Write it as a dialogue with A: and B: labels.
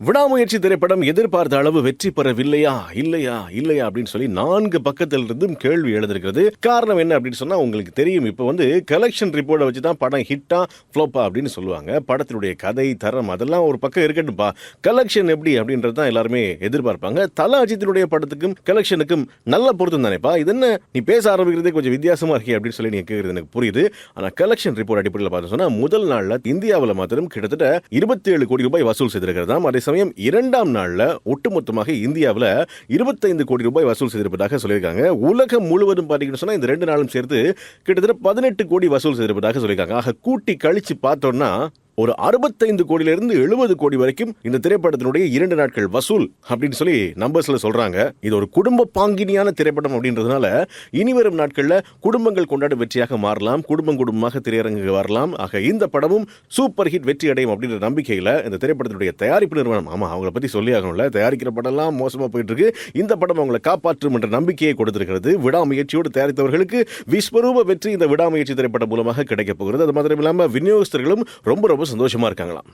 A: விடாமுயற்சி திரைப்படம் எதிர்பார்த்த அளவு வெற்றி பெறவில்லையா இல்லையா இல்லையா அப்படின்னு சொல்லி 4 பக்கத்தில் இருந்தும் கேள்வி எழுதிருக்கிறது. காரணம் என்ன அப்படின்னு சொன்னா உங்களுக்கு தெரியும். இப்போ கலெக்ஷன் ரிப்போர்ட்டை வச்சு தான் படம் ஹிட்டா ஃப்ளாப்பா அப்படின்னு சொல்லுவாங்க. படத்தினுடைய கதை தரம் அதெல்லாம் ஒரு பக்கம் இருக்கட்டும்பா, கலெக்ஷன் எப்படி அப்படின்றது தான் எல்லாருமே எதிர்பார்ப்பாங்க. தல அஜித்தினுடைய படத்துக்கும் கலெக்ஷனுக்கும் நல்ல பொருத்தம் தானேப்பா. இது என்ன நீ பேச ஆரம்பிக்கிறதே கொஞ்சம் வித்தியாசமா இருக்கே அப்படின்னு சொல்லி நீங்க கேட்கறது எனக்கு புரியுது. ஆனா கலெக்ஷன் ரிப்போர்ட் அடிப்படையில் பார்த்தோம் சொன்னா முதல் நாள்ல இந்தியாவில் மாத்திரம் கிட்டத்தட்ட 27 கோடி ரூபாய் வசூல் செய்திருக்கிறதாம். அதே சமயம் 2ஆம் நாள்ல ஒட்டுமொத்தமாக இந்தியாவில் 25 கோடி ரூபாய் வசூல் செய்திருப்பதாக சொல்லியிருக்காங்க. உலகம் முழுவதும் பார்த்தீங்கன்னு சொன்னா இந்த 2 நாளும் சேர்த்து கிட்டத்தட்ட 18 கோடி வசூல் செய்திருப்பதாக சொல்லியிருக்காங்க. ஆக கூட்டி கழிச்சு பார்த்தோம்னா ஒரு 65 கோடியிலிருந்து 70 கோடி வரைக்கும் இந்த திரைப்படத்தினுடைய 2 நாட்கள் வசூல் அப்படின்னு சொல்லி நம்பர்ஸ்ல சொல்றாங்க. இது ஒரு குடும்ப பாங்கினியான திரைப்படம் அப்படின்றதுனால இனிவரும் நாட்கள்ல குடும்பங்கள் கொண்டாட வெற்றியாக மாறலாம், குடும்பமாக திரையரங்குக்கு வரலாம். ஆக இந்த படமும் சூப்பர் ஹிட் வெற்றி அடையும் அப்படின்ற நம்பிக்கையில இந்த திரைப்படத்தினுடைய தயாரிப்பு நிறுவனம், ஆமா அவங்களை பத்தி சொல்லி ஆகணும்ல, தயாரிக்கிற படம்லாம் மோசமா போயிட்டு இருக்கு, இந்த படம் அவங்களை காப்பாற்றும் என்ற நம்பிக்கையை கொடுத்திருக்கிறது. விடாமுயற்சியோடு தயாரித்தவர்களுக்கு விஸ்வரூப வெற்றி இந்த விடாமுயற்சி திரைப்படம் மூலமாக கிடைக்க போகிறது. அது மாத்திரம் இல்லாம விநியோகஸ்தர்களும் ரொம்ப சந்தோஷமா இருக்காங்களாம்.